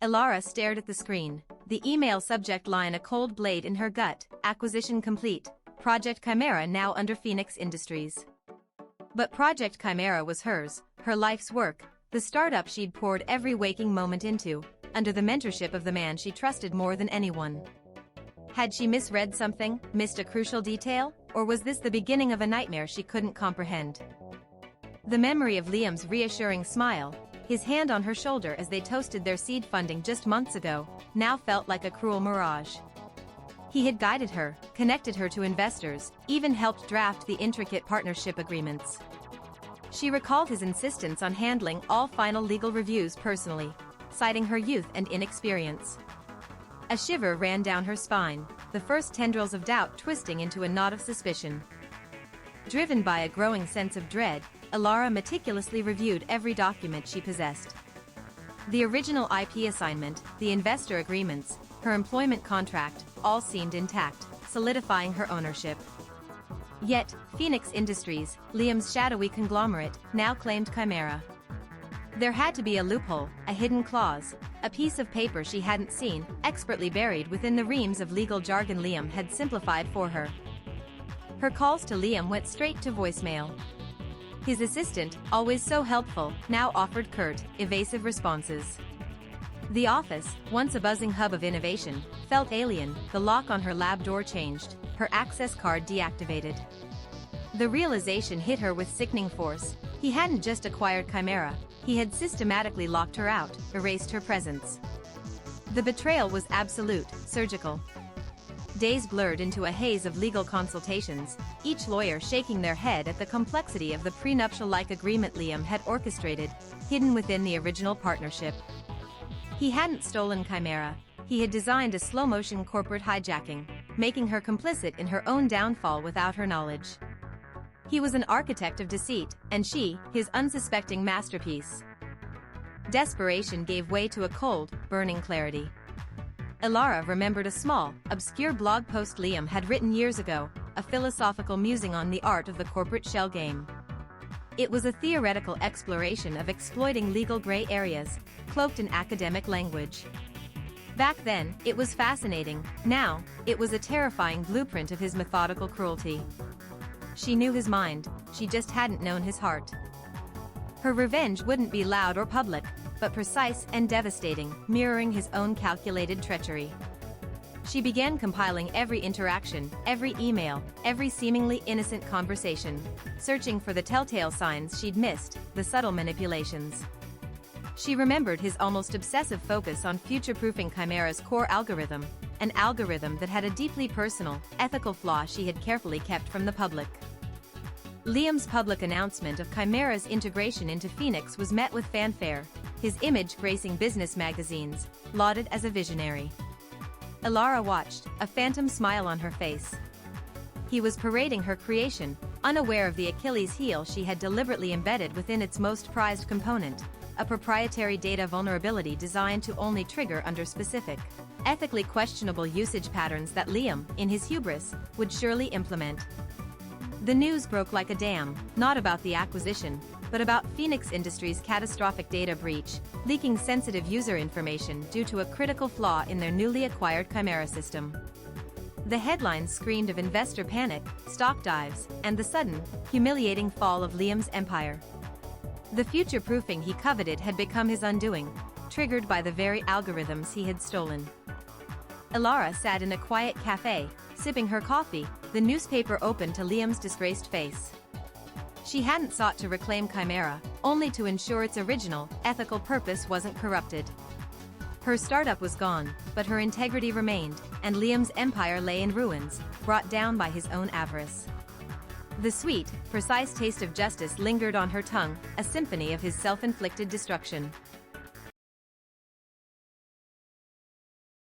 Elara stared at the screen, the email subject line a cold blade in her gut, acquisition complete, Project Chimera now under Phoenix Industries. But Project Chimera was hers, her life's work, the startup she'd poured every waking moment into, under the mentorship of the man she trusted more than anyone. Had she misread something, missed a crucial detail, or was this the beginning of a nightmare she couldn't comprehend? The memory of Liam's reassuring smile, his hand on her shoulder as they toasted their seed funding just months ago, now felt like a cruel mirage. He had guided her, connected her to investors, even helped draft the intricate partnership agreements. She recalled his insistence on handling all final legal reviews personally, citing her youth and inexperience. A shiver ran down her spine, the first tendrils of doubt twisting into a knot of suspicion. Driven by a growing sense of dread, Elara meticulously reviewed every document she possessed. The original IP assignment, the investor agreements, her employment contract, all seemed intact, solidifying her ownership. Yet, Phoenix Industries, Liam's shadowy conglomerate, now claimed Chimera. There had to be a loophole, a hidden clause, a piece of paper she hadn't seen, expertly buried within the reams of legal jargon Liam had simplified for her. Her calls to Liam went straight to voicemail. His assistant, always so helpful, now offered curt, evasive responses. The office, once a buzzing hub of innovation, felt alien, the lock on her lab door changed, her access card deactivated. The realization hit her with sickening force. He hadn't just acquired Chimera, he had systematically locked her out, erased her presence. The betrayal was absolute, surgical. Days blurred into a haze of legal consultations, each lawyer shaking their head at the complexity of the prenuptial-like agreement Liam had orchestrated, hidden within the original partnership. He hadn't stolen Chimera, he had designed a slow-motion corporate hijacking, making her complicit in her own downfall without her knowledge. He was an architect of deceit, and she, his unsuspecting masterpiece. Desperation gave way to a cold, burning clarity. Elara remembered a small, obscure blog post Liam had written years ago, a philosophical musing on the art of the corporate shell game. It was a theoretical exploration of exploiting legal gray areas, cloaked in academic language. Back then, it was fascinating. Now, it was a terrifying blueprint of his methodical cruelty. She knew his mind, she just hadn't known his heart. Her revenge wouldn't be loud or public, but precise and devastating, mirroring his own calculated treachery. She began compiling every interaction, every email, every seemingly innocent conversation, searching for the telltale signs she'd missed, the subtle manipulations. She remembered his almost obsessive focus on future-proofing Chimera's core algorithm, an algorithm that had a deeply personal, ethical flaw she had carefully kept from the public. Liam's public announcement of Chimera's integration into Phoenix was met with fanfare, his image gracing business magazines, lauded as a visionary. Elara watched, a phantom smile on her face. He was parading her creation, unaware of the Achilles heel she had deliberately embedded within its most prized component, a proprietary data vulnerability designed to only trigger under specific, ethically questionable usage patterns that Liam, in his hubris, would surely implement. The news broke like a dam, not about the acquisition, but about Phoenix Industries' catastrophic data breach, leaking sensitive user information due to a critical flaw in their newly acquired Chimera system. The headlines screamed of investor panic, stock dives, and the sudden, humiliating fall of Liam's empire. The future-proofing he coveted had become his undoing, triggered by the very algorithms he had stolen. Elara sat in a quiet cafe, sipping her coffee, the newspaper open to Liam's disgraced face. She hadn't sought to reclaim Chimera, only to ensure its original, ethical purpose wasn't corrupted. Her startup was gone, but her integrity remained, and Liam's empire lay in ruins, brought down by his own avarice. The sweet, precise taste of justice lingered on her tongue, a symphony of his self-inflicted destruction.